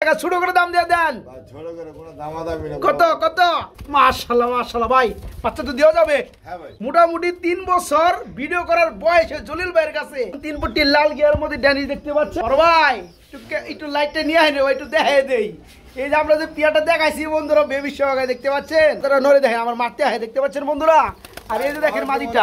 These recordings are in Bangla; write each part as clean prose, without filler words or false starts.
টাকা ছোট করে দাম দিয়ে দেন। কত কত? মাশাআল্লাহ মাশাআল্লাহ ভাই, বাচ্চা তো দেওয়া যাবে। মোটামুটি 3 বছর ভিডিও করার বয়স জলিল ভাইয়ের কাছে। 3 পট্টি লাল গিয়ার মধ্যে ড্যানিশ দেখতে পাচ্ছেন। বড় ভাই একটু লাইটটা নিয়ে আয় রে, একটু দেখাই দেই। এই যে আমরা যে পিয়াটা দেখাইছি বন্ধুরা, বেবি সহকারে দেখতে পাচ্ছেন, তারা নড়ে দেখেন আমার মারতে হয়, দেখতে পাচ্ছেন বন্ধুরা। আর এই যে দেখেন মাদিটা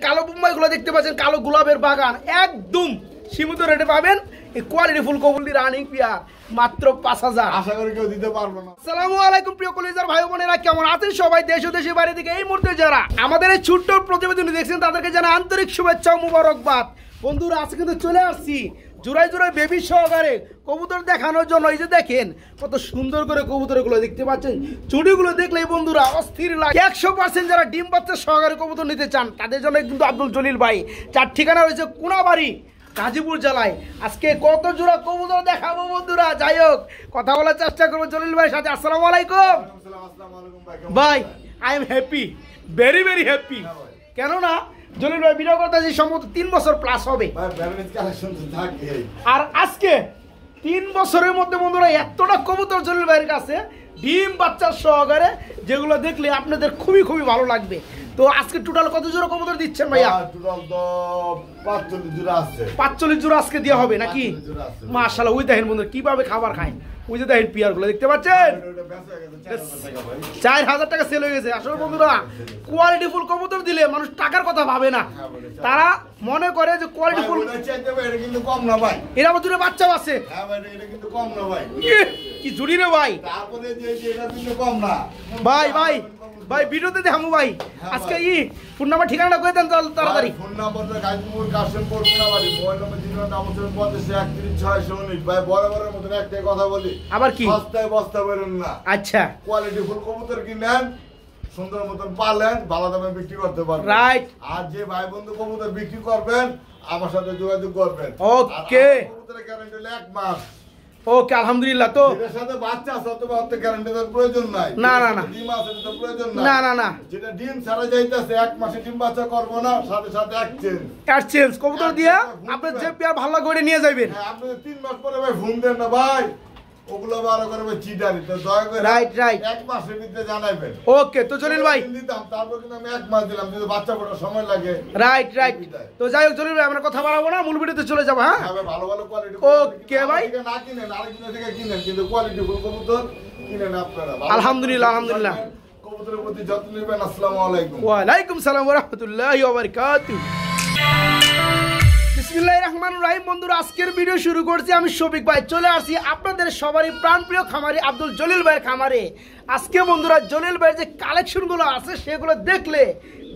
কালো বোম্বাই গুলো দেখতে পাচ্ছেন, কালো গোলাপের বাগান, একদম সীমিত রেটে পাবেন এই কোয়ালিটি ফুল কবুল রানিং পিয়া মাত্র 5000। আশা করি কেউ দিতে পারবে না। আসসালামু আলাইকুম প্রিয় কলিজার ভাই বোনেরা, কেমন আছেন সবাই? দেশ ও দেশের বাইরে থেকে এই মুহূর্তে যারা আমাদের এই ছোট্ট প্রতিবেদন দেখছেন তাদেরকে জানাই আন্তরিক শুভেচ্ছা ও মুবারকবাদ। বন্ধুরা আজকে কিন্তু চলে আসছি জোড়ায় জোড়ায় বেবি সহকারে কবুতর দেখানোর জন্য। এই যে দেখেন কত সুন্দর করে কবুতরগুলো দেখতে পাচ্ছেন, চুড়িগুলো দেখলেই বন্ধুরা অস্থির লাগে। 100% যারা ডিম বাচ্চা সহকারে কবুতর নিতে চান তাদের জন্য কিন্তু আব্দুল জলিল ভাই, যার ঠিকানা রয়েছে কোনাবাড়ি, গাজীপুর জেলায়। আজকে কত জোড়া কবুতর দেখাবো বন্ধুরা। যাই হোক, কথা বলার চেষ্টা করবো জলিল ভাইয়ের সাথে। আসসালামু আলাইকুম ভাই, I am happy, very very happy. কেননা জলিল ভাই ভিডিও করতে সম্ভবত 3 বছর প্লাস হবে, আর আজকে 3 বছরের মধ্যে বন্ধুরা এতটা কবুতর জলিল ভাইয়ের কাছে ডিম বাচ্চার সহকারে, যেগুলো দেখলে আপনাদের খুবই খুবই ভালো লাগবে। তো আজকে টোটাল কত জোড়া কবুতর দিচ্ছেন ভাইয়া? টোটাল তো 45 জোড়া আছে। 45 জোড়া আজকে দেওয়া হবে নাকি? মাশাআল্লাহ, ওই দেখেন বন্ধুরা কিভাবে খাবার খায়, ওই যে দেখেন পিয়ার গুলো দেখতে পাচ্ছেন, 4000 টাকা সেল হয়ে গেছে। আসলে বন্ধুরা কোয়ালিটি ফুল কবুতর দিলে মানুষ টাকার কথা ভাবে না, তারা মনে করে যে কোয়ালিটি ফুল। এটা কিন্তু কম না ভাই, এর আবার দুটো বাচ্চাও আছে। হ্যাঁ ভাই, এটা কিন্তু কম না ভাই। কি জুড়ি রে ভাই, তারপরে যে এটা কিন্তু কম না ভাই। ভাই ভাই ভিডিওতে দেখামু ভাই। আজকে ফোন নাম্বার ঠিকানাটা কই দেন তাড়াতাড়ি। ফোন নাম্বারটা গাজীপুর কাশিমপুর কোনাবাড়ি, মোবাইল নম্বর 095513119। ভাই বরাবরের মতন একটাই কথা বলি, আবার কি সস্তায় বস্তা বেরোন না। আচ্ছা, কোয়ালিটি ফুল কবুতর কিনেন, সুন্দর মতন পালেন, ভালো দামে বিক্রি করতে পারবেন। রাইট। আর যে ভাই বন্ধু কবুতর বিক্রি করবেন আমার সাথে যোগাযোগ করবেন। ওকে, কবুতরের গ্যারান্টি হলো 1 মাস। ওকে আলহামদুলিল্লাহ। তো এর সাথে বাচ্চা আছে অথবা অত গ্যারান্টির প্রয়োজন নাই। না না না, ডিম আছে তো প্রয়োজন নাই। না না না, যেটা ডিম ছাড়া যাইতাছে 1 মাসে ডিম বাচ্চা করব না, সাথে সাথে এক্সচেঞ্জ কবুতর দিয়া আপনি যে পেয়ার ভালো করে নিয়ে যাবেন। হ্যাঁ, আপনি 3 মাস পরে ভাই ফোন দেন না ভাই, ওগুলো ভালো করে ভাই চিটারি। তো দয়া করে রাইট রাইট 1 মাসের ভিতরে জানাবেন। ওকে, তো জলিল ভাই দিতাম, তারপর কিন্তু আমি 1 মাস দিলাম, যদি বাচ্চা পড়ার সময় লাগে। Right right. তো যাই হোক জলিল ভাই, আমরা কথা বাড়াবো না, মূল ভিডিওতে চলে যাবো। হ্যাঁ ভালো ভালো কোয়ালিটি। ওকে ভাই, না কিনেন, আরেকজন থেকে কিনেন, কিন্তু কোয়ালিটি ফুল কবুতর কিনেন আপনারা। আলহামদুলিল্লাহ আলহামদুলিল্লাহ। কবুতরের প্রতি যত্ন নেবেন। আসসালামু আলাইকুম। ওয়া আলাইকুম সালাম ওয়া রাহমাতুল্লাহি ওয়া বারাকাতুহু। বিসমিল্লাহির রহমানির রহিম। বন্ধুরা আজকের ভিডিও শুরু করছি আমি শফিক ভাই। চলে আসছি আপনাদের সবারই প্রাণপ্রিয় খামারি আব্দুল জলিল ভাইয়ের খামারে। আজকে বন্ধুরা জলিল ভাইয়ের যে কালেকশনগুলো আছে সেগুলো দেখলে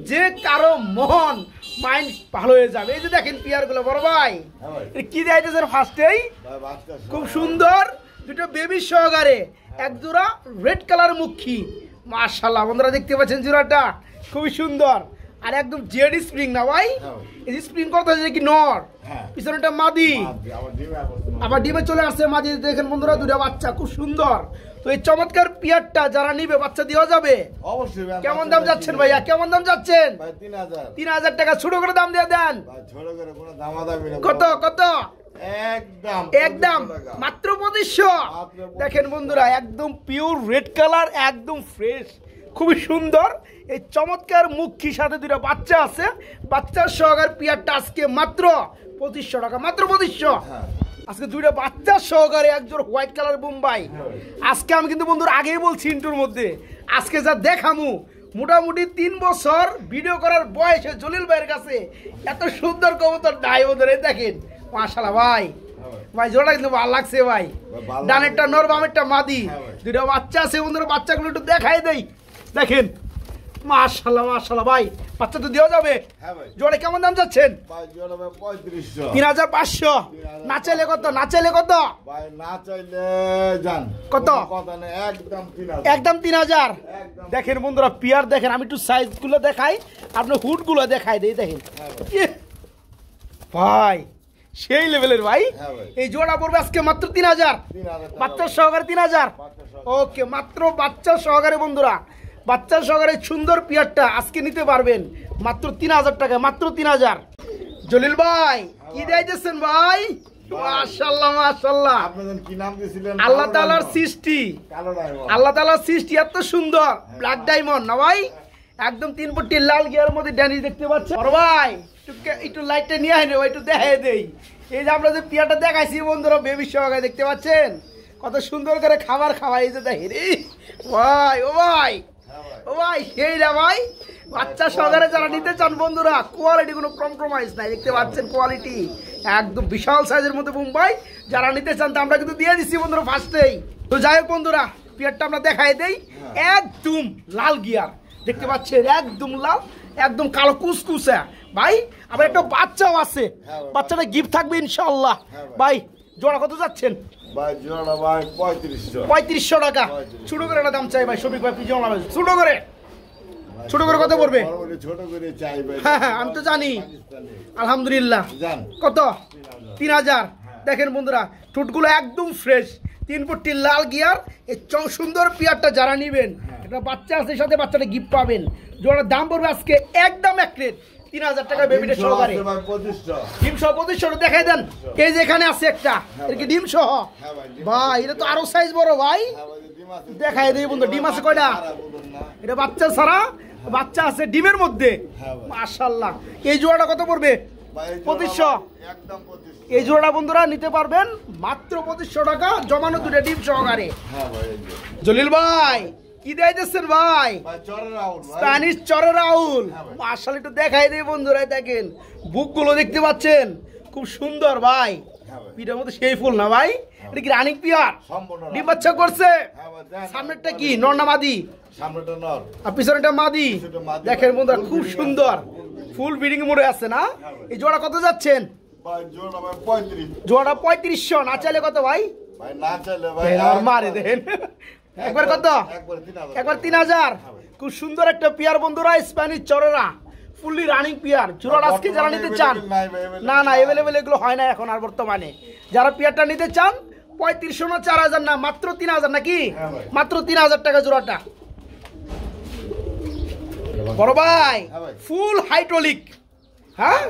যে কারো মন মাইন্ড ভালো হয়ে যাবে। এই যে দেখেন পিয়ারগুলো বড় ভাই, কি দেখাইতেছেন ফার্স্টেই, খুব সুন্দর দুটো বেবি সহকারে, এক জোড়া রেড কালার মুখী। মাশাআল্লাহ বন্ধুরা দেখতে পাচ্ছেন জোড়াটা খুবই সুন্দর, আর একদম জেড স্প্রিং না ভাই? এই যে স্প্রিং করতে আছে কি নর, পিছনেটা মাদি, আবার ডিমে চলে আসছে মাদি। দেখেন বন্ধুরা দুটো বাচ্চা খুব সুন্দর। তো এই চমৎকার পিয়ারটা যারা নিবে বাচ্চা দেওয়া যাবে অবশ্যই। কেমন দাম যাচ্ছেন ভাইয়া, কেমন দাম যাচ্ছেন? 3000 টাকা ছোট করে দাম দিয়ে দেন। কত কত? একদম মাত্র 2500। দেখেন বন্ধুরা একদম পিওর রেড কালার, একদম ফ্রেশ, খুবই সুন্দর। এই চমৎকার মুখীর সাথে দুটো বাচ্চা আছে, বাচ্চার সহকার পিয়ারটা আজকে মাত্র 2500 টাকা, মাত্র 2500। আজকে দুইটা বাচ্চার সহকারে একজন হোয়াইট কালার বোম্বাই। আজকে আমি কিন্তু বন্ধুরা আগেই বলছি ইন্টুর মধ্যে, আজকে যা দেখামু মোটামুটি 3 বছর ভিডিও করার বয়সে জলিল ভাইয়ের কাছে এত সুন্দর কবুতর নাই বন্ধুরা। দেখেন মাশাআল্লাহ ভাই, ভাই জোড়া কিন্তু ভালো লাগছে ভাই। ডানেরটা নর, বামেরটা মাদি, দুটো বাচ্চা আছে বন্ধুরা। বাচ্চাগুলো একটু দেখাই দেই, দেখেন মাশাআল্লাহ মাশাআল্লাহ ভাই, বাচ্চা তো দেওয়া যাবে। জোড়া কেমন দাম যাচ্ছেন? 3500। না চাইলে কত? না চাইলে কত? না চাইলে জান কত? একদম 3000। দেখেন বন্ধুরা পিয়ার দেখেন, আমি একটু সাইজ গুলো দেখাই, আপনার হুড গুলো দেখাই দেই। দেখেন ভাই সেই লেভেলের ভাই। এই জোড়া পড়বে আজকে মাত্র 3000, বাচ্চা সহকারে 3000। ওকে, মাত্র বাচ্চা সহকারে বন্ধুরা, বাচ্চা সহকারে সুন্দর পিয়ারটা আজকে নিতে পারবেন মাত্র 3000 টাকা, মাত্র 3000। জলিল ভাই কি দিয়েছেন ভাই? মাশাআল্লাহ মাশাআল্লাহ। আপনাদের কি নাম দিয়েছিলেন? আল্লাহ তাআলার সৃষ্টি, কালো ডায়মন্ড। আল্লাহ তাআলার সৃষ্টি এত সুন্দর। ব্ল্যাক ডায়মন্ড না ভাই, একদম 3 পট্টি লাল গিয়ার মধ্যে ড্যানিশ দেখতে পাচ্ছেন। বড় ভাই একটু লাইটটা নিয়ে আয় না, একটু দেখাই দেই। এই যে আমরা যে পিয়াটা দেখাইছি বন্ধুরা, বেবি সহকারে দেখতে পাচ্ছেন কত সুন্দর করে খাবার খাওয়াই। এই যে দেখেন ভাই, ও ভাই, ও ভাই সেই না ভাই, বাচ্চা সহকারে যারা নিতে চান বন্ধুরা, কোয়ালিটি কোনো কম্প্রোমাইজ নাই। দেখতে পাচ্ছেন কোয়ালিটি একদম বিশাল সাইজের মধ্যে মুম্বাই। যারা নিতে চান তা আমরা কিন্তু দিয়ে দিচ্ছি বন্ধুরা ফার্স্টেই। তো যাই হোক বন্ধুরা, পিয়ারটা আমরা দেখাই দেই। একদম লাল গিয়ার দেখতে পাচ্ছেন, একদম লাল, একদম কালো কুসকুসে ভাই। আবার একটা বাচ্চাও আছে, বাচ্চাটা গিফট থাকবে ইনশাআল্লাহ। ভাই জোড়া কত যাচ্ছেন? ভাই জোড়া ভাই 3500। 3500 টাকা। ছোট করে একটা দাম চাই ভাই, শফিক ভাই পিছনে লাগাবে ছোট করে। ছোট করে কত পড়বে? ছোট করে চাই ভাই। হ্যাঁ হ্যাঁ আমি তো জানি, আলহামদুলিল্লাহ। জান কত? 3000। দেখেন বন্ধুরা, ঠোঁটগুলো একদম ফ্রেশ, 3 পট্টি লাল গিয়ার। এই সুন্দর পিয়ারটা যারা নিবেন, একটা বাচ্চা আছে সাথে বাচ্চাটা গিফট পাবেন। জোড়ার দাম পড়বে আজকে একদম এক রেট 3000 টাকা বেবিটা সহকারে। ডিম সহ 2500 দেখাই দেন। এই যে এখানে আছে একটা, এর কি ডিম সহ? ভাই এটা তো আরো সাইজ বড় ভাই, দেখাই দেই বন্ধু। ডিম আছে কয়টা? এটা বাচ্চা ছাড়া, বাচ্চা আছে ডিমের মধ্যে। মাশাআল্লাহ। এই জোড়াটা কত পড়বে? 2500। এই জোড়াটা বন্ধুরা নিতে পারবেন মাত্র 2500 টাকা, জমানো দুটো ডিম সহকারে। জলিল ভাই কি দিয়েছেন ভাই? স্প্যানিশ চরে রাউল। মাশাআল্লাহ একটু দেখাই দেই বন্ধুরা, দেখেন বুকগুলো দেখতে পাচ্ছেন খুব সুন্দর ভাই। পিঠার মধ্যে সেই ফুল না ভাই, এটা কি রানিং পিয়ার? ডিম বাচ্চা করছে। সামনেরটা কি নর না মাদি? সামনেটা নর আর পিছনেটা মাদি। দেখেন বন্ধুরা খুব সুন্দর ফুল ব্রিডিং মোড়ে আছে না। এই জোড়া কত যাচ্ছেন? ভাই জোড়া ভাই 35। জোড়া 3500। না চাইলে কত ভাই? ভাই না চাইলে ভাই আর মারে দেন। একবার কত? একবার 3000। খুব সুন্দর একটা পিয়ার বন্ধুরা, স্প্যানিশ চরেরা, ফুললি রানিং পিয়ার। জোড়া আজকে যারা নিতে চান, না না এভেলেবেল এগুলো হয় না এখন আর বর্তমানে। যারা পিয়ারটা নিতে চান 3500 না 4000 না, মাত্র 3000 নাকি? মাত্র 3000 টাকা জোড়াটা। বড় ভাই ফুল হাইড্রোলিক, হ্যাঁ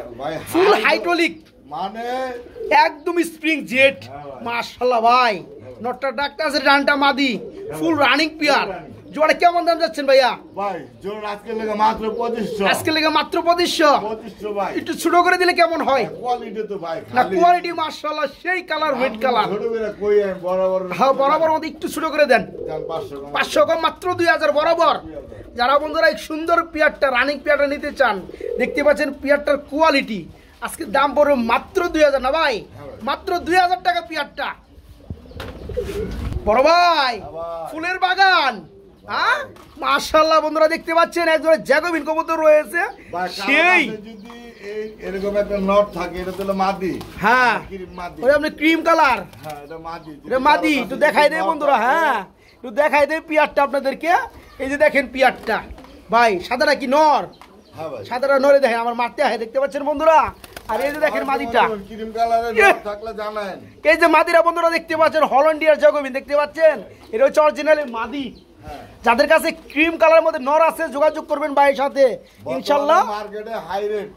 ফুল হাইড্রোলিক মানে একদম স্প্রিং জেট। মাশাআল্লাহ ভাই, নটটা ডাকটা আছে, ডানটা মাদি, ফুল রানিং পিয়ার। জোড়া কেমন দাম যাচ্ছেন ভাইয়া? ভাই জোড়া আজকে লেগে মাত্র 2500। আজকে লেগে মাত্র 2500 ভাই। একটু ছোট করে দিলে কেমন হয়? কোয়ালিটি তো ভাই না কোয়ালিটি মাশাআল্লাহ সেই কালার, হোয়াইট কালার। ছোট করে কই আমি বরাবর। হ্যাঁ বরাবর মধ্যে একটু ছোট করে দেন। 500 কম, মাত্র 2000 বরাবর। যারা বন্ধুরা এই সুন্দর পিয়ারটা, রানিং পিয়ারটা নিতে চান, দেখতে পাচ্ছেন পিয়ারটার কোয়ালিটি। আজকে দাম পড়বে মাত্র 2000 না ভাই, মাত্র 2000 টাকা পিয়ারটা। বড় ভাই ফুলের বাগান, হ্যাঁ মাশাআল্লাহ বন্ধুরা দেখতে পাচ্ছেন একজোড়া জ্যাকোবিন কবুতর রয়েছে সেই। যদি এই এরকম একটা নট থাকে এটা তো মাদি। হ্যাঁ মাদি, ওই আপনি ক্রিম কালার। হ্যাঁ এটা মাদি। এটা মাদি। একটু দেখাই দেয় বন্ধুরা, হ্যাঁ একটু দেখাই দেয় পিয়ারটা আপনাদেরকে। এই যে দেখেন পিয়ারটা ভাই, সাদাটা কি নর? হ্যাঁ ভাই সাদাটা নরে দেখেন আমার মারতে হয়, দেখতে পাচ্ছেন বন্ধুরা। আর এই যে দেখেন মাদিটা, ক্রিম কালারের নট থাকলে জানেন। এই যে মাদিরা বন্ধুরা দেখতে পাচ্ছেন, হল্যান্ডিয়ার জ্যাকোবিন দেখতে পাচ্ছেন, এটা হচ্ছে অরিজিনাল মাদি। যাদের কাছে ক্রিম কালারের মধ্যে নর আছে যোগাযোগ করবেন ভাইয়ের সাথে ইনশাআল্লাহ। মার্কেটে হাই রেট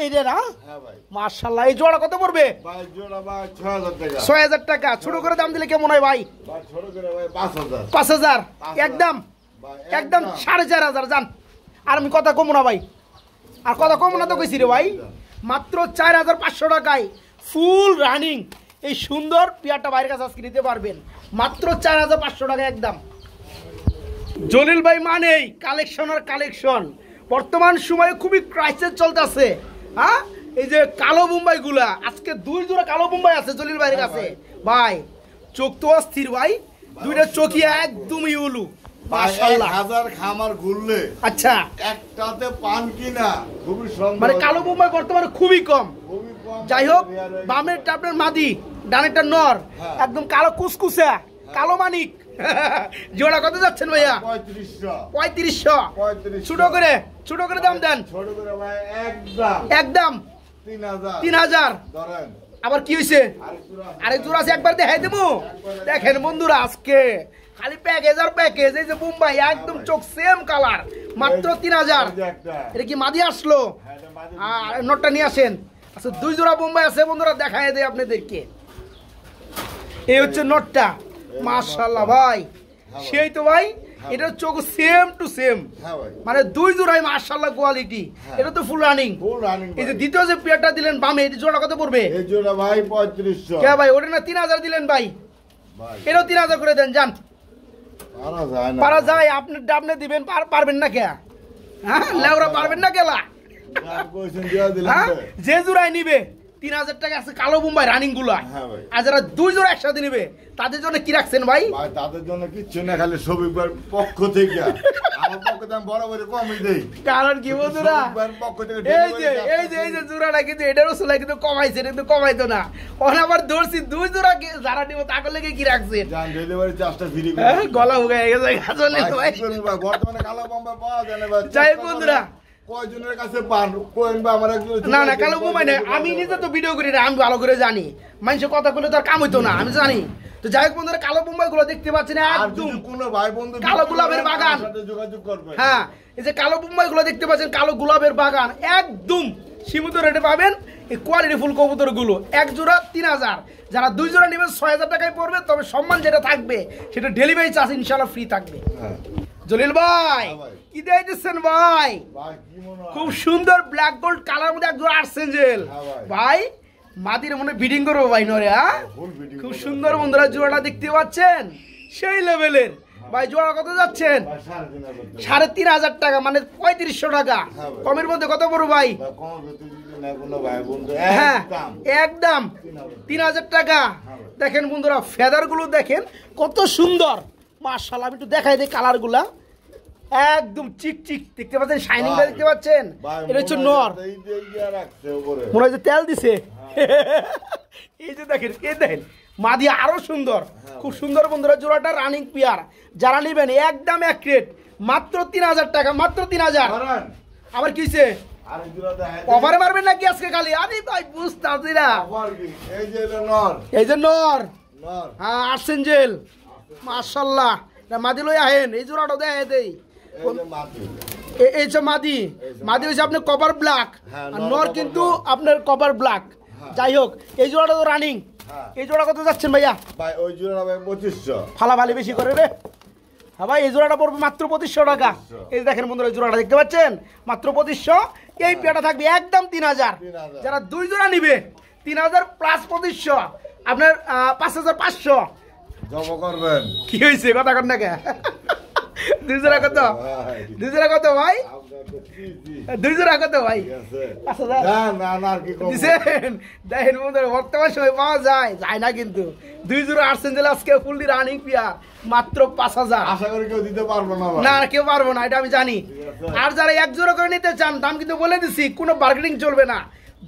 এই রে না। হ্যাঁ ভাই মাশাআল্লাহ। এই জোড়া কত পড়বে? ভাই জোড়া ভাই 6000 টাকা। 6000 টাকা। ছোট করে দাম দিলে কেমন হয় ভাই? ভাই ছোট করে ভাই 5000। 5000 একদম, একদম 4500 যান। আর আমি কথা কমু না ভাই, আর কথা কমু না তো কইছি রে ভাই। মাত্র 4500 টাকায় ফুল রানিং এই সুন্দর পিয়ারটা বাইরের কাছে আজকে নিতে পারবেন মাত্র 4500 টাকা একদম। জলিল ভাই মানেই কালেকশন আর কালেকশন। বর্তমান সময়ে খুবই ক্রাইসিস চলতেছে। হ্যাঁ এই যে কালো মুম্বাই গুলা, আজকে 2 জোড়া কালো মুম্বাই আছে জলিল ভাইয়ের কাছে। ভাই চোখ তো অস্থির ভাই, দুইটা চোখই একদমই উলু। মাশাআল্লাহ 1000 খামার ঘুরলে আচ্ছা একটাতে পান কিনা খুবই সম্ভব। মানে কালো মুম্বাই বর্তমানে খুবই কম। খুবই কম। যাই হোক বামের টাপের মাদি, ডানেরটা নর, একদম কালো কুসকুসা, কালো মানিক। জোড়া কত যাচ্ছেন ভাইয়া? 3500। ছোট করে দাম দেন। ছোট করে ভাই একদম একদম 3000 ধরেন। আবার কি হয়েছে? আরেক জোড়া আছে, একবার দেখাই দেবো। দেখেন বন্ধুরা আজকে খালি প্যাকেজ আর প্যাকেজ। এই যে মুম্বাই একদম চোখ সেম কালার, মাত্র 3000। এটা কি মাদি আসলো? আর নটটা নিয়ে আসেন। আচ্ছা 2 জোড়া বোম্বাই আছে বন্ধুরা, দেখায় দেয় আপনাদেরকে। এই হচ্ছে নটটা, মাশাআল্লাহ ভাই সেই তো ভাই, এটা চোখ সেম টু সেম, মানে 2 জোড়াই মাশাআল্লাহ কোয়ালিটি। এটা তো ফুল রানিং। এই যে দ্বিতীয় যে পেয়ারটা দিলেন বামে, এই জোড়া কত পড়বে? এই জোড়া ভাই 3500। কে ভাই ওটা না 3000 দিলেন ভাই, এটাও 3000 করে দেন যান। পারা যায়, আপনি দিবেন, পারবেন না কে? হ্যাঁ লেওরা পারবেন না কেলা? যে জোড়াই নিবে 3000 টাকা আছে কালো বোম্বাই রানিং গুলা। আর যারা 2 জোড়া একসাথে নিবে তাদের জন্য কি রাখছেন ভাই? তাদের জন্য কিচ্ছু না, খালি শফিকবার পক্ষ থেকে আমার পক্ষ থেকে আমি বরাবরই কমই দেই। কারণ কি বন্ধুরা, এই যে জোড়াটা কিন্তু এটার ওসলা কিন্তু কমাইছে, কিন্তু কমাইতো না। ওখানে আবার ধরছি 2 জোড়া যারা নিব তাকে লেগে কি রাখছেন? ডেলিভারি চার্জটা ফ্রি করে গলা উগায় গেছে গাজলে ভাই। বর্তমানে কালো বোম্বাই পাওয়া যায় না ভাই। যাই বন্ধুরা, কয়জনের কাছে পান কোয়েন বা আমার না না কালো বোম্বাই না, আমি নিজে তো ভিডিও করি না, আমি ভালো করে জানি। মানুষের কথা বলে তো আর কাম হইতো না, আমি জানি। তো যাই হোক বন্ধুরা, কালো বোম্বাই গুলো দেখতে পাচ্ছেন একদম কোনো ভাই বন্ধু কালো গোলাপের বাগান। যোগাযোগ করবে। হ্যাঁ এই যে কালো বোম্বাই গুলো দেখতে পাচ্ছেন, কালো গোলাপের বাগান, একদম সীমিত রেটে পাবেন এই কোয়ালিটি ফুল কবুতর গুলো। 1 জোড়া 3000, যারা 2 জোড়া নেবেন 6000 টাকায় পড়বে। তবে সম্মান যেটা থাকবে সেটা ডেলিভারি চার্জ ইনশাআল্লাহ ফ্রি থাকবে। জলিল ভাই কি দিয়েছেন ভাই? খুব সুন্দর ব্ল্যাক গোল্ড কালার মধ্যে 1 জোড়া আর্সেঞ্জেল ভাই, মাদির মনে বিডিং করবো ভাই নরে। হ্যাঁ খুব সুন্দর বন্ধুরা, জোড়াটা দেখতে পাচ্ছেন সেই লেভেলের ভাই। জোড়া কত যাচ্ছেন? 3500 টাকা, মানে 3500 টাকা। কমের মধ্যে কত বড় ভাই? হ্যাঁ একদম 3000 টাকা। দেখেন বন্ধুরা ফেদার গুলো দেখেন কত সুন্দর, মাশাআল্লাহ। আমি একটু দেখাই দিই কালার গুলা, একদম চিকচিক দেখতে পাচ্ছেন, শাইনিংটা দেখতে পাচ্ছেন। এটা হচ্ছে নর, মনে হয় যে তেল দিছে। এই যে দেখেন, এই দেখেন মাদি আরো সুন্দর, খুব সুন্দর বন্ধুরা। জোড়াটা রানিং পিয়ার, যারা নেবেন একদম এক রেট, মাত্র 3000 টাকা, মাত্র 3000। আবার কিছে অফারে মারবেন নাকি আজকে খালি? আরে ভাই বুঝতাছি না। এই যে নর, হ্যাঁ আর্সেঞ্জেল, মাশাআল্লাহ। মাদি লই আহেন, এই জোড়াটা দেখাই দেই। এই যে মাদি হচ্ছে আপনার কপার ব্ল্যাক, আর নর কিন্তু আপনার কপার ব্ল্যাক। যাই হোক এই জোড়াটা তো রানিং। এই জোড়া কত যাচ্ছেন ভাইয়া? ভাই ওই জোড়া ভাই 2500। ফালাফালি বেশি করে রে। হ্যাঁ ভাই এই জোড়াটা পড়বে মাত্র 2500 টাকা। এই দেখেন বন্ধুরা এই জোড়াটা দেখতে পাচ্ছেন, মাত্র 2500। এই পেয়ারটা থাকবে একদম 3000। যারা 2 জোড়া নিবে 3000 প্লাস 2500, আপনার 5500 জমা করবেন। কি হয়েছে কথা কর না কে? 2 জোড়া কত? 2 জোড়া কত ভাই? 2 জোড়া কত ভাই? দেখেন বন্ধুরা বর্তমান সময় পাওয়া যায় না কিন্তু 2 জোড়া আর্সেঞ্জেল আজকে ফুললি রানিং পিয়ার, মাত্র 5000। আশা করি কেউ দিতে পারবো না। না কেউ পারবো না, এটা আমি জানি। আর যারা 1 জোড়া করে নিতে চান, দাম কিন্তু বলে দিছি, কোনো বার্গেনিং চলবে না।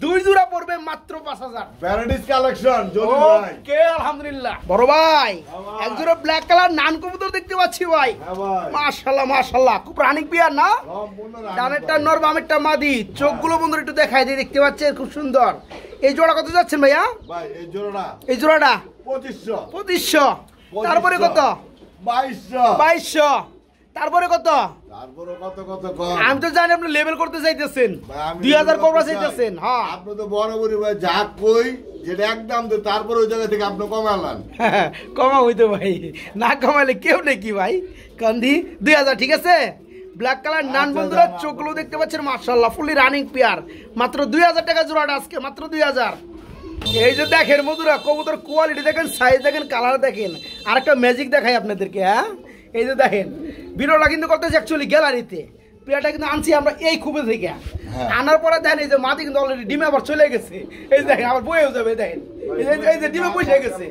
2 জোড়া পড়বে মাত্র 5000। প্যারাডাইস কালেকশন জলিল ভাই। ওকে আলহামদুলিল্লাহ। বড় ভাই 1 জোড়া ব্ল্যাক কালার নান কবুতর দেখতে পাচ্ছি ভাই। মাশাআল্লাহ মাশাআল্লাহ, খুব রানিং পিয়ার না? ডানেরটা নর বামেরটা মাদি। চোখগুলো বন্ধুরা একটু দেখাই দিই, দেখতে পাচ্ছেন খুব সুন্দর। এই জোড়া কত যাচ্ছেন ভাইয়া? ভাই এই জোড়াটা 2500। 2500। তারপরে কত? 2200। তারপরে কত? আমি তো জানি আপনি লেভেল করতে চাইতেছেন, 2000 করবা চাইতেছেন। হ্যাঁ আপনি তো বরাবরই ভাই যা কই যেটা একদম তো, তারপরে ওই জায়গা থেকে আপনি কমালেন। কমা হইতো ভাই, না কমাইলে কেউ নেই কি ভাই। কান্দি 2000 ঠিক আছে। ব্ল্যাক কালার নান বন্ধুরা, চোখগুলো দেখতে পাচ্ছেন মাশাআল্লাহ ফুলি রানিং পেয়ার, মাত্র 2000 টাকা জোড়াটা আজকে, মাত্র 2000। এই যে দেখেন বন্ধুরা কবুতর কোয়ালিটি দেখেন, সাইজ দেখেন, কালার দেখেন। আর একটা ম্যাজিক দেখাই আপনাদেরকে। হ্যাঁ এই যে দেখেন, ভিডিওটা কিন্তু করতেছি অ্যাকচুয়ালি গ্যালারিতে, পেয়ারটা কিন্তু আনছি আমরা এই খুবে থেকে। আনার পরে দেখেন এই যে মাটি কিন্তু অলরেডি ডিমে আবার চলে গেছে। এই দেখেন আবার বয়েও যাবে, দেখেন এই যে ডিমে বসে গেছে,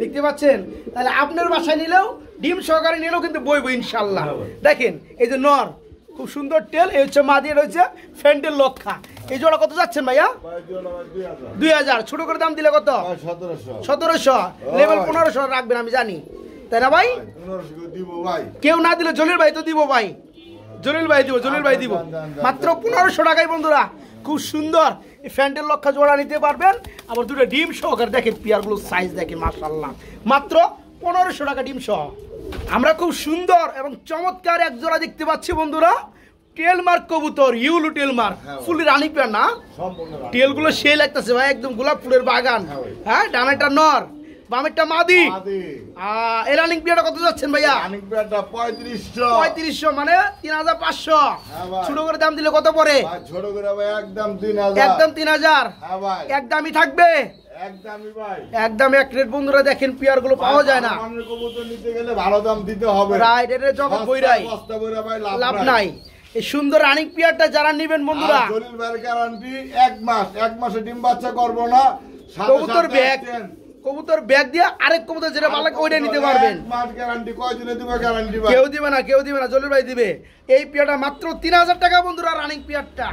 দেখতে পাচ্ছেন। তাহলে আপনার বাসায় নিলেও ডিম সহকারে নিলেও কিন্তু বইব ইনশাল্লাহ। দেখেন এই যে নর, খুব সুন্দর টেল। এই হচ্ছে মাদি, এটা হচ্ছে ফ্যান্টেল লক্ষা। এই জোড়া কত যাচ্ছেন ভাইয়া? 2000। ছোট করে দাম দিলে কত? 1700। লেভেল 1500 রাখবেন আমি জানি, তাই না ভাই? কেউ না দিলে জলিল ভাই তো দিব ভাই, জলিল ভাই দিব মাত্র 1500 টাকায় বন্ধুরা। খুব সুন্দর এই ফ্যান্টেল লক্ষা জোড়া নিতে পারবেন। আবার 2টা ডিম সহকারে দেখেন, পিয়ারগুলো সাইজ দেখেন মাশাআল্লাহ, মাত্র 1500 টাকা ডিম সহ। আমরা খুব সুন্দর এবং চমৎকার 1 জোড়া দেখতে পাচ্ছি বন্ধুরা, টেলমার্ক কবুতর, ইউলু টেলমার্ক, হ্যাঁ। ফুলি রানিং পেয়ার না? সম্পূর্ণ রানিং। টেলগুলো সেই লাগতেছে ভাই, একদম গোলাপ ফুলের বাগান। হ্যাঁ ভাই। হ্যাঁ, ডানেরটা নর, বামেরটা মাদি। মাদি। এই রানিং পেয়ারটা কত যাচ্ছেন ভাইয়া? রানিং পেয়ারটা 3500। 3500 মানে 3500। হ্যাঁ ভাই। ছোট করে দাম দিলে কত পড়ে? ভাই ছোট করে ভাই একদম 3000। একদম 3000। হ্যাঁ ভাই। একদমই থাকবে, একদমই ভাই। একদম এক রেট। বন্ধুরা দেখেন পেয়ার গুলো পাওয়া যায় না। মানের কবুতর নিতে গেলে ভালো দাম দিতে হবে। রাইট, এটা জগৎ বইরাই, বস্তা বইরা ভাই লাভ নাই। এই সুন্দর রানিং পেয়ারটা যারা নেবেন বন্ধুরা, আর জলিল ভাইয়ের গ্যারান্টি 1 মাস, 1 মাসে ডিম বাচ্চা করব না। সাথে কবুতর সাথে ব্যাগ, exchange। কবুতর ব্যাগ দিয়ে আরেক কবুতর যেটা ভালো লাগে ওইটা নিতে পারবেন। 1 মাস গ্যারান্টি। কয়দিনে দিবে গ্যারান্টি ভাই? কেউ দিবে না, কেউ দিবে না, জলিল ভাই দিবে। এই পেয়ারটা মাত্র 3000 টাকা বন্ধুরা, রানিং পেয়ারটা।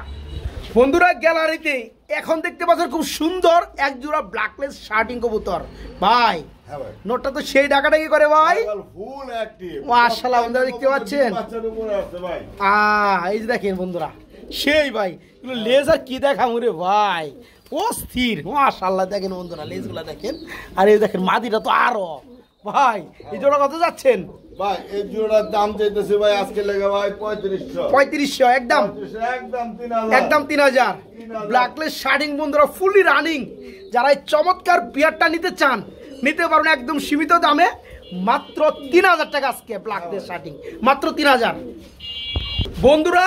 বন্ধুরা গ্যালারিতে এখন দেখতে পাচ্ছেন খুব সুন্দর এক জোড়া ব্ল্যাকলেস শার্টিং কবুতর। ভাই হ্যাঁ ভাই। নোটটা তো সেই ডাকাডাকি করে ভাই। Full active. মাশাআল্লাহ, বন্ধুরা দেখতে পাচ্ছেন। বাচ্চার উপরে আছে ভাই। এই যে দেখেন বন্ধুরা, সেই ভাই লেজার কি দেখাম রে ভাই, অস্থির। মাশাআল্লাহ দেখেন বন্ধুরা, লেজগুলা দেখেন। আর এই দেখেন মাদিটা তো আরো ভাই। এই জোড়া কত যাচ্ছেন ভাই? এই জোড়ার দাম চাইতেছে ভাই আজকে লেগে ভাই 3500। 3500 একদম, 3500, একদম 3000। একদম 3000। ব্ল্যাকলেস শার্টিং বন্ধুরা, ফুলি রানিং। যারা এই চমৎকার বিয়ারটা নিতে চান নিতে পারেন একদম সীমিত দামে, মাত্র 3000 টাকা আজকে ব্ল্যাকলেস শার্টিং, মাত্র 3000। বন্ধুরা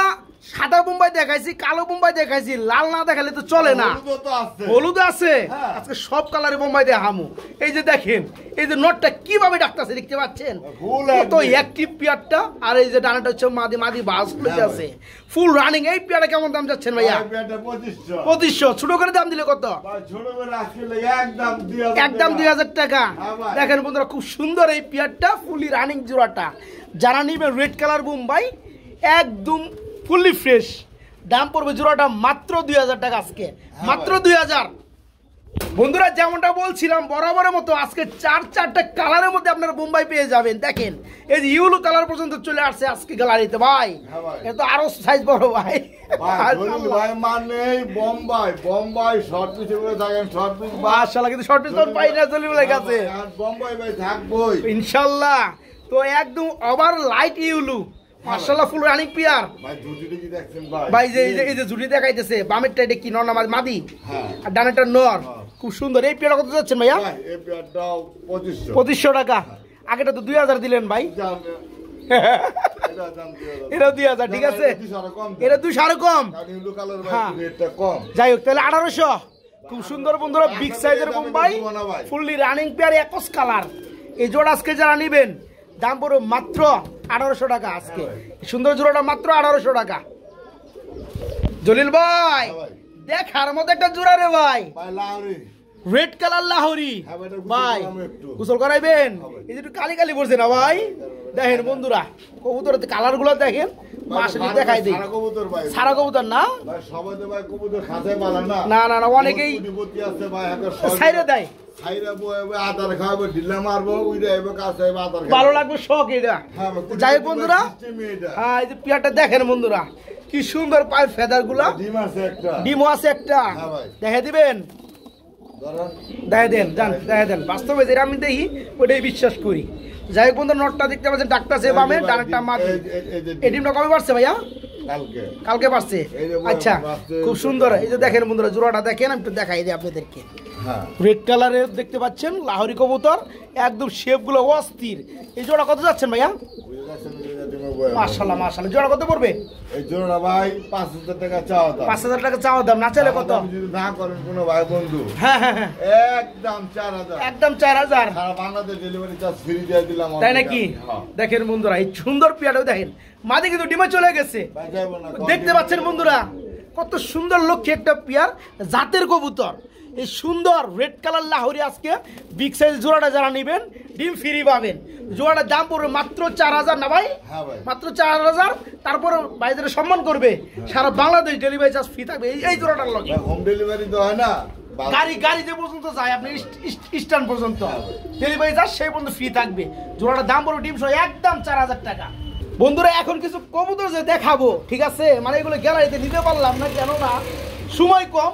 সাদা বোম্বাই দেখাইছি, কালো বোম্বাই দেখাইছি, লাল না দেখালে তো চলে না। হলুদও তো আছে। হলুদ আছে, হ্যাঁ। আজকে সব কালারে বোম্বাই দেখামু। এই যে দেখেন, এই যে নটটা কিভাবে ডাকতেছে দেখতে পাচ্ছেন, ফুল কত অ্যাক্টিভ পিয়ারটা। আর এই যে ডানাটা হচ্ছে মাদি, মাদি বাস হ্যাঁ আছে, ফুল রানিং। এই পিয়ারটা কেমন দাম যাচ্ছেন ভাইয়া? ভাই পেয়ারটা 2500। 2500। ছোট করে দাম দিলে কত? ভাই ছোট করে আজকে লেগে একদম 2000। একদম 2000 টাকা। হ্যাঁ ভাই। দেখেন বন্ধুরা খুব সুন্দর এই পিয়ারটা, ফুলি রানিং জোড়াটা। যারা নিবে রেড কালার বোম্বাই, একদম ফুলি ফ্রেশ। দাম পড়বে জোড়াটা মাত্র 2000 টাকা আজকে, মাত্র 2000। বন্ধুরা যেমনটা বলছিলাম বরাবরের মতো আজকে 4-4টা কালারের মধ্যে আপনারা বোম্বাই পেয়ে যাবেন। দেখেন এই যে ইউলো কালার পর্যন্ত চলে আসছে আজকে গ্যালারিতে ভাই। হ্যাঁ ভাই। এটা তো আরো সাইজ বড় ভাই। ভাই জলিল ভাই মানে বোম্বাই, বোম্বাই শর্ট পিস করে থাকেন, শর্ট পিস মাশাআল্লাহ, কিন্তু শর্ট পিস তো পাই না জলিল ভাই কাছে বোম্বাই ভাই থাকবই ইনশাআল্লাহ। তো একদম ওভার লাইট ইউলু, মাশাআল্লাহ ফুল রানিং পিয়ার। ভাই জুটিটা কি দেখছেন ভাই? ভাই যে এই যে ঝুটি দেখাইতেছে, বামেরটা এটা কি নর না মাদি, হ্যাঁ। আর ডানেরটা নর। হ্যাঁ। খুব সুন্দর। এই পেয়ারটা কত যাচ্ছেন ভাইয়া? ভাই এই পেয়ারটাও 2500। 2500 টাকা। আগেটা তো 2000 দিলেন ভাই। দাম এটা দাম 2000। এটা 2000 ঠিক আছে, এটা 200 আরো কম। কারণ ইউলো কালার ভাই হ্যাঁ। রেটটা কম। যাই হোক তাহলে 1800। খুব সুন্দর বন্ধুরা, বিগ সাইজের বোম্বাই, ফুললি রানিং পেয়ার, একস কালার। এই জোড়া আজকে যারা নেবেন দাম পড়বে মাত্র 1800 টাকা আজকে। সুন্দর জোড়াটা মাত্র 1800 টাকা। জলিল ভাই দেখার মতো একটা জোড়া রে ভাই, ভাই লাউরি রেড কালার লাহোরি। হ্যাঁ ভাই, এটা গোসল ভাই করাবো একটু। গোসল করাইবেন? হ্যাঁ ভাই। এই যে একটু কালি কালি পড়ছে না ভাই। দেখেন বন্ধুরা কবুতরের কালার গুলো দেখেন, মাসে দেখাই দিই। সারা কবুতর ভাই। সারা কবুতর না, ভাই সবাই তো ভাই কবুতর খাঁচায় পালে না। না না না, অনেকেই কোটিপতি আছে ভাই, একটা সাইরে দেয়। ছাইরা বয়ে আদার খাওয়াবো, ঢিলা মারবো, উইরা এবার কাছে আদার খাবো। ভালো লাগবে শখ এটা। হ্যাঁ ভাই, যাই হোক বন্ধুরা, সিস্টেমই এটা। হ্যাঁ এই যে পিয়ারটা দেখেন বন্ধুরা, কি সুন্দর পায়ের ফেদার গুলা, ডিম আছে একটা। ডিমও আছে একটা। হ্যাঁ ভাই। দেখে দিবেন, ধরেন। দেখে দেন, যান দেখে দেন। বাস্তবে যেটা আমি দেখি ওটাই বিশ্বাস করি। যাই হোক বন্ধু, নটটা দেখতে পাচ্ছেন ডাক্তারছে বামে, ডানেরটা মাঝে। এই ডিমটা কবে পারছে ভাইয়া? কালকে। কালকে পারছে। এই যে আচ্ছা বাসতে খুব সুন্দর। এই যে দেখেন বন্ধুরা জোড়াটা দেখেন, আমি একটু দেখাই দিই আপনাদেরকে। হ্যাঁ। রেড কালারের দেখতে পাচ্ছেন লাহোরি কবুতর, একদম শেপ গুলো অস্থির। এই জোড়া কত যাচ্ছেন ভাইয়া? মাশাআল্লাহ মাশাআল্লাহ। জোড়া কত পড়বে? এই জোড়া ভাই 5000 টাকা চাওয়া দাম। 5000 টাকা চাওয়া দাম, না চাইলে কত? আপনি যদি না করেন কোনো ভাই বন্ধু, হ্যাঁ হ্যাঁ হ্যাঁ, একদম 4000। একদম 4000। সারা বাংলাদেশ ডেলিভারি চার্জ ফ্রি দিয়ে দিলাম। তাই নাকি? হ্যাঁ। দেখেন বন্ধুরা এই সুন্দর পিয়াটাও দেখেন, মাঝে কিন্তু ডিমে চলে গেছে। ভাই যাইবো না, দেখতে পাচ্ছেন বন্ধুরা কত সুন্দর লক্ষ্যে একটা পিয়ার, জাতের কবুতর। এই সুন্দর রেড কালার লাহোরি আজকে বিগ সাইজ জোড়াটা যারা নেবেন ডিম ফ্রি পাবেন। জোড়াটার দাম পড়বে মাত্র 4000 না ভাই? হ্যাঁ ভাই। মাত্র 4000। তারপরে ভাইদের সম্মান করবে, সারা বাংলাদেশ ডেলিভারি চার্জ ফ্রি থাকবে এই জোড়াটার লগে। হোম ডেলিভারি তো হয় না। গাড়ি যে পর্যন্ত যায় আপনি স্ট্যান্ড পর্যন্ত ডেলিভারি চার্জ সেই পর্যন্ত ফ্রি থাকবে। জোড়াটার দাম পড়বে ডিম সহ একদম 4000 টাকা। বন্ধুরা এখন কিছু কবুতর যে দেখাবো, ঠিক আছে, মানে এগুলো গ্যালারিতে নিতে পারলাম না, কেননা সময় কম।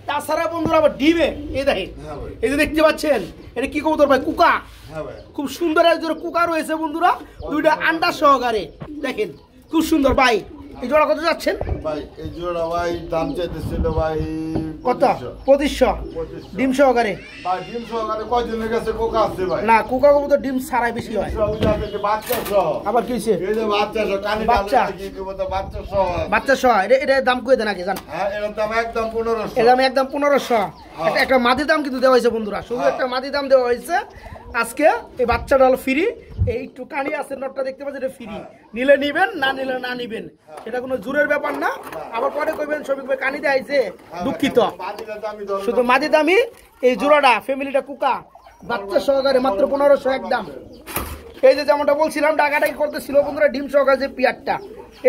তাছাড়া বন্ধুরা আবার ডিমে এই দেখেন, হ্যাঁ ভাই। এই যে দেখতে পাচ্ছেন এটা কি কবুতর ভাই? কুকা। হ্যাঁ ভাই। খুব সুন্দর একজন কুকা রয়েছে বন্ধুরা, দুইটা আন্ডা সহকারে। দেখেন খুব সুন্দর ভাই, এই জোড়া কত যাচ্ছেন ভাই এই জোড়া ভাই দাম চাইতেছিল ভাই কত 2500 ডিম সহকারে ভাই ডিম সহকারে কয়জনের কাছে কোকা আছে ভাই না কোকা কবুতর ডিম ছাড়াই বেশি হয় বাচ্চা সহ আবার কি হইছে এই যে বাচ্চা সহ কানে বাচ্চা। কি দেব তো বাচ্চা সহ বাচ্চা সহ এটা দাম কই দেন আগে জান হ্যাঁ এর দাম একদম 1500 এর দাম একদম 1500 একটা মাদি দাম কিন্তু দেওয়া হয়েছে বন্ধুরা শুধু একটা মাদি দাম দেওয়া হয়েছে আজকে এই বাচ্চাটা হলো ফ্রি এই একটু কানি আছে নটটা দেখতে পাচ্ছেন এটা ফ্রি নিলে নিবেন না নিলে না নিবেন এটা কোনো জোরের ব্যাপার না আবার পরে কইবেন শফিক ভাই কানি দেয়াইছে দুঃখিত শুধু মাদি দামি এই জোড়াটা ফ্যামিলিটা কুকা বাচ্চা সহকারে মাত্র 1500 একদম এই যে যেমনটা বলছিলাম ডাকাডাকি করতেছিল বন্ধুরা ডিম সহকারে যে পিয়ারটা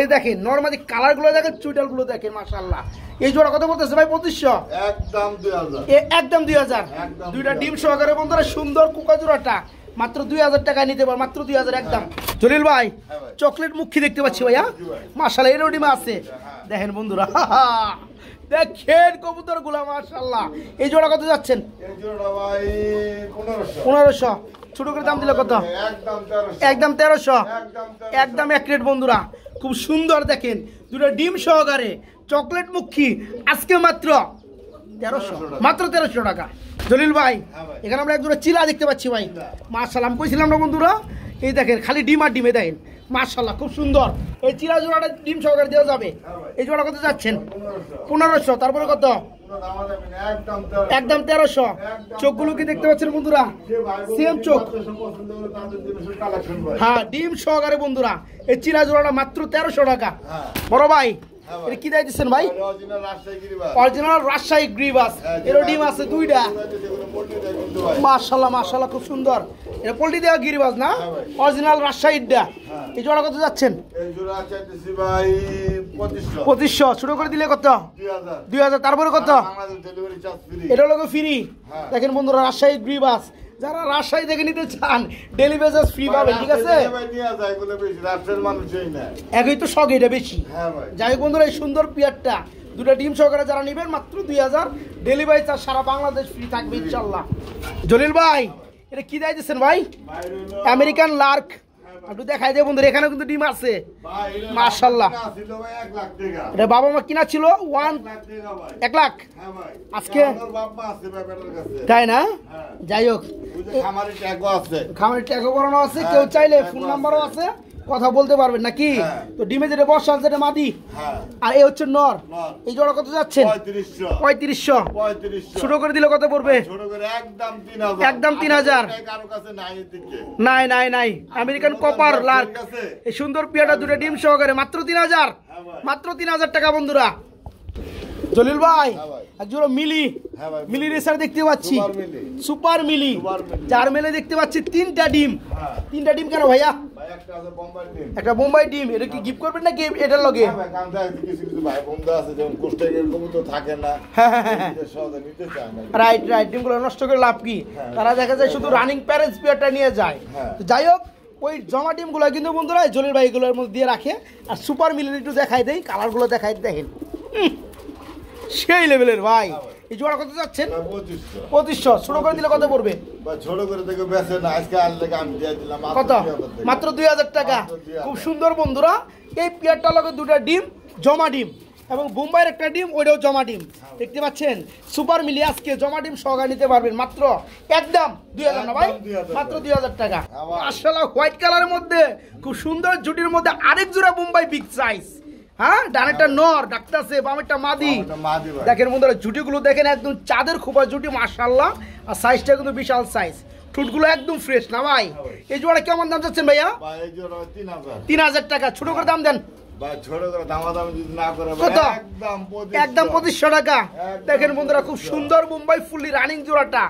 এই দেখেন নরমালি কালার গুলো দেখেন চুইটাল গুলো দেখেন মাশাআল্লাহ এই জোড়া কত বলতেছে ভাই 2500 একদম 2000 একদম 2000 দুইটা ডিম সহকারে বন্ধুরা সুন্দর কুকা জোড়াটা মাত্র 2000 টাকা নিতে পার মাত্র 2000 একদম জলিল ভাই চকলেট মুখী দেখতে পাচ্ছি ভাইয়া মাশাআল্লাহ এরও ডিম আছে দেখেন বন্ধুরা দেখেন কবুতর গুলা মাশাআল্লাহ এই জোড়া কত যাচ্ছেন এই জোড়া ভাই 1500 ছোট করে দাম দিলে কত একদম 1300 একদম 1300 একদম এক রেট বন্ধুরা খুব সুন্দর দেখেন দুটো ডিম সহকারে চকলেট মুখী আজকে মাত্র 1300 মাত্র 1300 টাকা জলিল ভাই এখানে আমরা এক জোড়া চিলা দেখতে পাচ্ছি ভাই মাশাআল্লাহ আমি কইছিলাম না বন্ধুরা এই দেখেন খালি ডিম আর ডিমে দেখেন মাশাআল্লাহ খুব সুন্দর এই চিলা জোড়াটা ডিম সহকারে দেওয়া যাবে এই জোড়া কত যাচ্ছেন 1500 তারপরে কত একদম 1300 চোখগুলো কি দেখতে পাচ্ছেন বন্ধুরা সেম চোখ হ্যাঁ ডিম সহকারে বন্ধুরা এই চিরা জোড়াটা মাত্র 1300 টাকা বড় ভাই এটা কি দাই দিচ্ছেন ভাই অরিজিনাল রাজশাহী গ্রিবাস এর ডিম আছে দুইটা মাশাআল্লাহ মাশাআল্লাহ খুব সুন্দর এটা পোল্ট্রি দেওয়া গিরিবাস না অরিজিনাল রাজশাহীটা এই জোড়া কত যাচ্ছেন এই জোড়া চাইতেছি ভাই 2500 ছোট করে দিলে কত 2000 তারপরে কত বাংলাদেশ ডেলিভারি চার্জ ফ্রি এটা হলো ফ্রি দেখেন বন্ধুরা রাজশাহী গ্রিবাস যারা রাজশাহী থেকে নিতে চান ডেলিভারি চার্জ ফ্রি পাবেন ঠিক আছে ভাই নিয়ে যায় এগুলো বেশি রাজশাহীর মানুষই না একই তো শখ এটা বেশি হ্যাঁ ভাই যাই হোক বন্ধুরা এই সুন্দর পিয়ারটা দুটো ডিম সহকারে যারা নেবেন মাত্র 2000 ডেলিভারি চার্জ সারা বাংলাদেশ ফ্রি থাকবে ইনশাআল্লাহ জলিল ভাই এটা কি দাই দিচ্ছেন ভাই আমেরিকান লার্ক একটু দেখাই দেব বন্ধুরা এখানে কিন্তু ডিম আছে মাশাআল্লাহ এটা বাবা মা কিনা ছিল 1 লাখ আজকে তাই না যাই হোক খামারের ট্যাগও করানো আছে কেউ চাইলে ফোন নাম্বারও আছে কথা বলতে পারবেন নাকি তো ডিমে যেটা বর্ষা আছে এটা মাদি আর এই হচ্ছে নর এই জোড়া কত যাচ্ছেন 3500 ছোট করে দিলে কত পড়বে একদম 3000 নাই নাই নাই আমেরিকান কপার লার্ক এই সুন্দর পিয়াটা দুটো ডিম সহকারে মাত্র 3000 মাত্র 3000 টাকা বন্ধুরা জলিল ভাই একজোড়া মিলি মিলি রেসার দেখতে পাচ্ছি সুপার মিলি চার মেলে দেখতে পাচ্ছি তিনটা ডিম কেন ভাইয়া একটা বোম্বাই ডিম এটা কি গিফট করবেন নাকি এটার লগে রাইট রাইট ডিমগুলো নষ্ট করে লাভ কি তারা দেখা যায় শুধু রানিং প্যারেন্টস পিয়ারটা নিয়ে যায় যাই হোক ওই জমা ডিমগুলো কিন্তু বন্ধুরা জলিল ভাই এগুলোর মধ্যে দিয়ে রাখে আর সুপার মিলির একটু দেখাই দেয় কালারগুলো দেখাই দেখেন সেই লেভেলের ভাই এই জোড়া কত যাচ্ছেন 2500 ছোট করে দিলে কত পড়বে ছোট করে দেখো বেচে না আজকে আর লেগে আমি দিয়ে দিলাম কত মাত্র 2000 টাকা খুব সুন্দর বন্ধুরা এই পেয়ারটা লগে দুটো ডিম জমা ডিম এবং বোম্বাইয়ের একটা ডিম ওইটাও জমা ডিম দেখতে পাচ্ছেন সুপার মিলি আজকে জমা ডিম সহকারে নিতে পারবেন মাত্র একদম 2000 না ভাই মাত্র 2000 টাকা মাশাআল্লাহ হোয়াইট কালারের মধ্যে খুব সুন্দর জুটির মধ্যে আরেক জোড়া বোম্বাই বিগ সাইজ হ্যাঁ ডানেরটা নর ডাকতেছে বামেরটা মাদি দেখেন বন্ধুরা জুটিগুলো দেখেন একদম চাঁদের খোপা জুটি মাশাআল্লাহ আর সাইজটা কিন্তু বিশাল সাইজ ঠুটগুলো একদম ফ্রেশ না ভাই এই জোড়া কেমন দাম যাচ্ছেন ভাইয়া ভাই এই জোড়া 3000 টাকা ছোট করে দাম দেন ভাই ছোট করে দামাদামি যদি না করে কত একদম 2500 টাকা দেখেন বন্ধুরা খুব সুন্দর মুম্বাই ফুললি রানিং জোড়াটা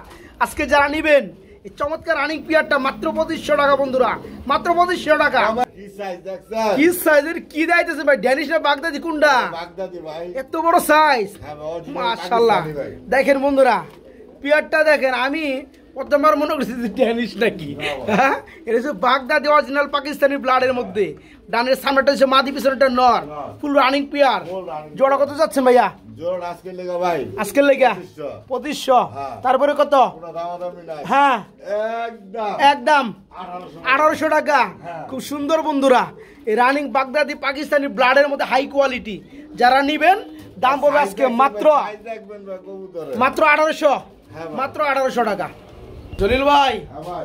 আজকে যারা নেবেন এই চমৎকার রানিং পিয়ারটা মাত্র 2500 টাকা বন্ধুরা মাত্র 2500 টাকা কি সাইজ দেখছেন কি সাইজের কি দাইতেছে ভাই ড্যানিশ না বাগদাদি কোনটা বাগদাদি ভাই এত বড় সাইজ মাশাআল্লাহ দেখেন বন্ধুরা পিয়ারটা দেখেন আমি প্রথমবার মনে করছি যে টেনিস নাকি, হ্যাঁ এটা হচ্ছে বাগদাদি অরিজিনাল পাকিস্তানি ব্লাডের মধ্যে। ডানের সামনেটা হচ্ছে মাদি, পিছনেটা নর, ফুল রানিং পেয়ার। জোড়া কত যাচ্ছেন ভাইয়া? জোড়া আজকের লেগা ভাই, আজকের লেগা 2500। তারপরে কত? হ্যাঁ একদম 1800 টাকা। খুব সুন্দর বন্ধুরা, এই রানিং বাগদাদি পাকিস্তানি ব্লাডের মধ্যে হাই কোয়ালিটি। যারা নিবেন দাম পড়বে আজকে মাত্র 1800, মাত্র 1800 টাকা। জলিল ভাই,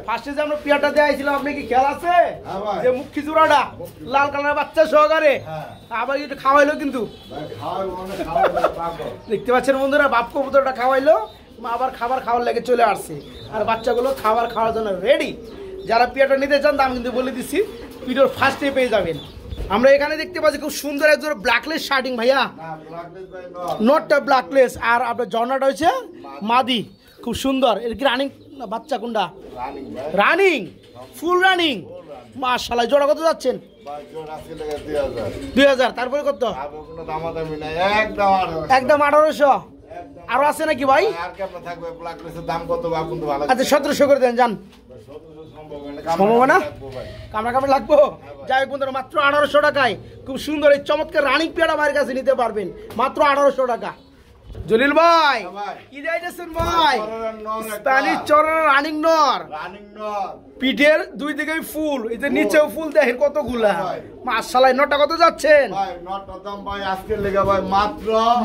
ফার্স্টে যে আমরা পিয়াটা দেয়াইছিলাম, আপনি কি খেয়াল আছে যে মুখী জোড়াটা লাল কালারের বাচ্চা সহকারে আবার একটু খাওয়াইলো, কিন্তু দেখতে পাচ্ছেন বন্ধুরা, বাপ কবুতরটা খাওয়াইলো, আবার খাবার খাওয়ার লেগে চলে আসছে, আর বাচ্চাগুলো খাবার খাওয়ার জন্য রেডি। যারা পিয়াটা নিতে চান দাম কিন্তু বলে দিচ্ছি, ভিডিওর ফার্স্টে পেয়ে যাবেন। আমরা এখানে দেখতে পাচ্ছি খুব সুন্দর একজন ব্ল্যাকলেস শার্টিং ভাইয়া, নটটা ব্ল্যাকলেস, আর আপনার জর্নাটা হচ্ছে মাদি, খুব সুন্দর। এর কি রানিং বাচ্চা কোনটা? রানিং, ফুল রানিং, মাশাআল্লাহ। জোড়া কত যাচ্ছেন? 2000। তারপরে কত? একদম 1800। আরো আছে নাকি ভাই? আচ্ছা 1700 করে দেন, যান। সম্ভব না, কামড়া কামড়া লাগবো। যাই হোক বন্ধুরা, মাত্র 1800 টাকায় খুব সুন্দর এই চমৎকার রানিং পেয়ারা আমার কাছে নিতে পারবেন, মাত্র 1800 টাকা। জলিল ভাই কি যাইতেছেন ভাই? স্প্যানিশ চরের রানিং নর, পিঠের দুই দিকে ফুল, এই যে নিচেও ফুল, দেখেন কতগুলা, মাশাআল্লাহ। নটা কত যাচ্ছেন?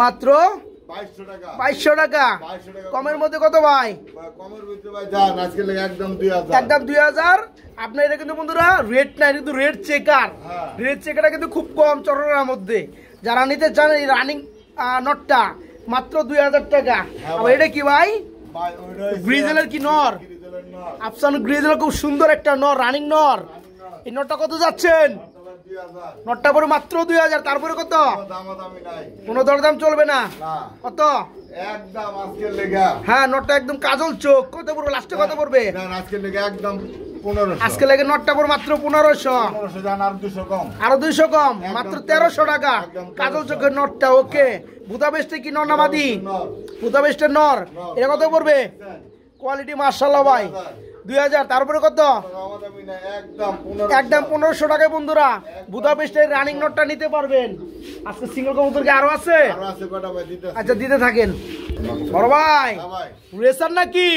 মাত্র 2200 টাকা। কমের মধ্যে কত ভাই? একদম 2000। আপনার এটা কিন্তু বন্ধুরা রেড নাই, কিন্তু রেড চেকার, রেড চেকারটা কিন্তু খুব কম চরের মধ্যে। যারা নিতে চান এই রানিং নটটা, মাত্র 2000 টাকা। আবার এটা কি ভাই? গ্রিজেলের কি নর? আফসান গ্রিজেলের খুব সুন্দর একটা নর, রানিং নর। এই নটটা কত যাচ্ছেন? নটটা পরে মাত্র 2000। তারপরে কত? কোনো দরদাম চলবে না। কত? একদম আজকের লেগা। হ্যাঁ, নটটা একদম কাজল চোখ। কত পড়বে লাস্টে? কত পড়বে আজকের লেগা? একদম 1500। আজকে লেগে নটটা পড়বে মাত্র 1500। আর 200 কম, আরো 200 কম, মাত্র 1300 টাকা। কাজল চোখের নটটা। ওকে, বুদাপেস্টে কি নর না মাদি? বুদাপেস্টের নর। এটা কত পড়বে? কোয়ালিটি মাশাআল্লাহ ভাই, 2000। তারপরে কত? একদম 1500 টাকায় বন্ধুরা বুদাপেস্টের রানিং নটটা নিতে পারবেন। আজকে সিঙ্গেল কবুতর কি আরো আছে? আচ্ছা দিতে থাকেন। বড় ভাই রেসার নাকি?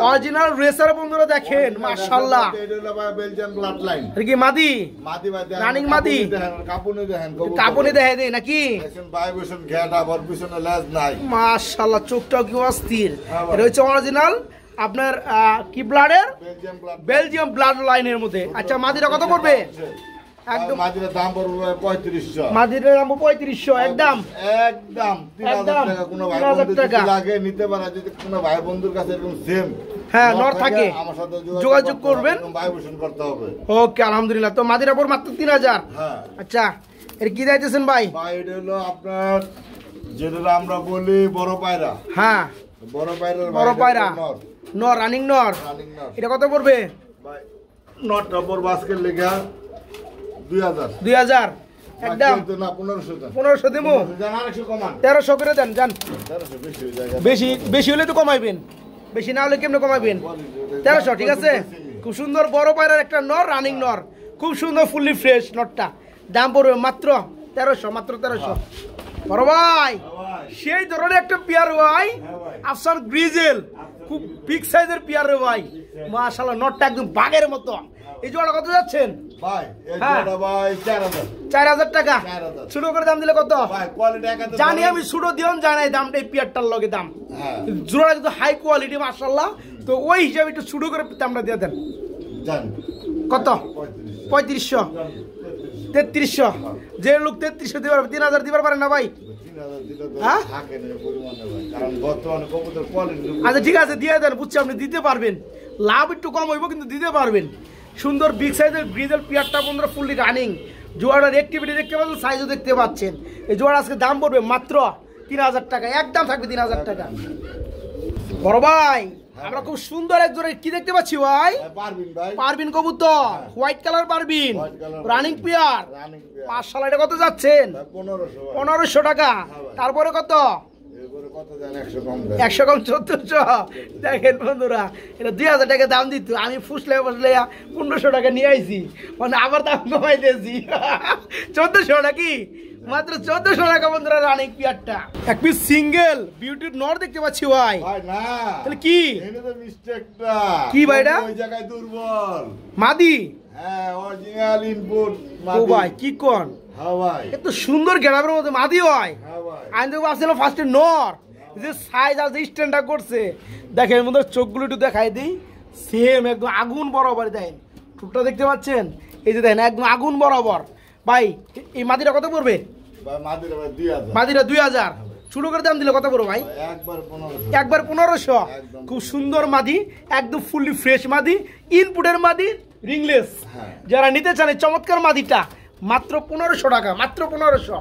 অরিজিনাল রেসার বন্ধুরা, দেখেন মাশাআল্লাহ। এটা কি মাদি? রানিং মাদি। কাপুনি দেখে দেয় নাকি? মাশাআল্লাহ, চোখটাও কি অস্থির। এটা হচ্ছে অরিজিনাল আপনার কি ব্লাডের? বেলজিয়াম ব্লাড লাইনের মধ্যে। আচ্ছা মাদিরা কত পড়বে? একদম মাদিরার দাম পড়বে 3500। মাদিরার দাম 3500। একদম 3000 টাকা লাগে নিতে পারে। যদি কোনো ভাই বন্ধুর কাছে এরকম সেম হ্যাঁ নর থাকে, আমার সাথে যোগাযোগ করবেন, ভাইবেশন করতে হবে। ওকে আলহামদুলিল্লাহ। তো মাদিরা পড়বে মাত্র 3000। হ্যাঁ। আচ্ছা এর কি দিতেছেন ভাই? ভাই এটা হলো আপনার যেটা আমরা বলি বড় পায়রা। হ্যাঁ, বড় পায়রা, বড় পায়রা নর, রানিং নর। এটা কত পড়বে ভাই? নটটা পড়বে আজকের লেগা 2000। 2000। একদম না 1500। 1500 দেবো, 1300 করে দেন, যান। বেশি বেশি হলে তো কমাইবেন, বেশি না হলে কেমনে কমাইবেন? 1300 ঠিক আছে। খুব সুন্দর বড় পায়রার একটা নর, রানিং নর, খুব সুন্দর ফুললি ফ্রেশ নটটা। দাম পড়বে মাত্র 1300, মাত্র 1300। বড় ভাই সেই ধরনের একটা পেয়ার ভাই, আফসান গ্রিজেল, খুব বিগ সাইজের পেয়ার ভাই, মাশাআল্লাহ। নটটা একদম বাঘের মতো। এই জোড়া কত যাচ্ছেন ভাই? এই জোড়া ভাই 4000। 4000 টাকা। ছোট করে দাম দিলে কত? ভাই কোয়ালিটি একাতে জানি আমি, ছোট দিওন জানাই দামটা এই পেয়ারটার লগে দাম। হ্যাঁ, জোড়া কিন্তু হাই কোয়ালিটি মাশাআল্লাহ, তো ওই হিসাবে একটু ছোট করে দামটা দিয়ে দেন। জান কত? 3500, 3300। যে লোক 3300 দিবার 3000 দিবার পারে না ভাই? হ্যাঁ আচ্ছা ঠিক আছে, দিয়ে দেন, বুঝছি আপনি দিতে পারবেন। লাভ একটু কম হইব কিন্তু দিতে পারবেন। সুন্দর বিগ সাইজের গ্রিজেল পিয়ারটা বন্ধুরা ফুললি রানিং। জোয়ারার অ্যাক্টিভিটি দেখতে পাচ্ছেন, সাইজও দেখতে পাচ্ছেন। এই জোয়ার আজকে দাম পড়বে মাত্র 3000 টাকা। একদম থাকবে 3000 টাকা। বড় ভাই আমরা খুব সুন্দর এক জোড়া কি দেখতে পাচ্ছি ভাই? পারবিন কবুতর, white colour Parveen, running pair. মাশাআল্লাহ, এটা কত যাচ্ছেন? 1500 টাকা। তারপরে কত? কত দেন 100 কম দেন 100 কম 1400। দেখেন বন্ধুরা, এটা 2000 টাকা দাম দিত, আমি ফুসলে 1500 টাকা নিয়ে আইছি, মানে আবার দাম কমাই দিয়েছি 1400 নাকি, মাত্র 1400 টাকা বন্ধুরা রানিং পিয়ারটা। এক পিস সিঙ্গেল বিউটি নর দেখতে পাচ্ছি ভাই। ভাই না, তাহলে কি এটা তো মিস্টেকটা। কি ভাই এটা? ওই জায়গায় দুর্বল। মাদি? হ্যাঁ, অরিজিনাল ইনপুট ও মাদি। ভাই কি কোন, হ্যাঁ ভাই, এত সুন্দর গেরাবের মধ্যে মাদি হয়। হ্যাঁ ভাই। আমি তো ভাবছিলাম ফার্স্টে নর, যে সাইজ আছে স্ট্যান্ডার্ড করছে। দেখেন বন্ধুরা চোখগুলো একটু দেখাই দিই, সেম একদম আগুন বরাবর। দেখেন ঠোঁটটা দেখতে পাচ্ছেন, এই যে দেখেন একদম আগুন বরাবর। ভাই এই মাদিটা কত পড়বে? ভাই মাদিরা ভাই 2000। মাদিরা 2000। শুরু করে দাম দিলে কত পড়বে ভাই? একবার 1500। একবার 1500। একদম। খুব সুন্দর মাদি, একদম ফুললি ফ্রেশ মাদি, ইনপুটের মাদি, রিংলেস। হ্যাঁ। যারা নিতে চান এই চমৎকার মাদিটা মাত্র 1500 টাকা, মাত্র 1500।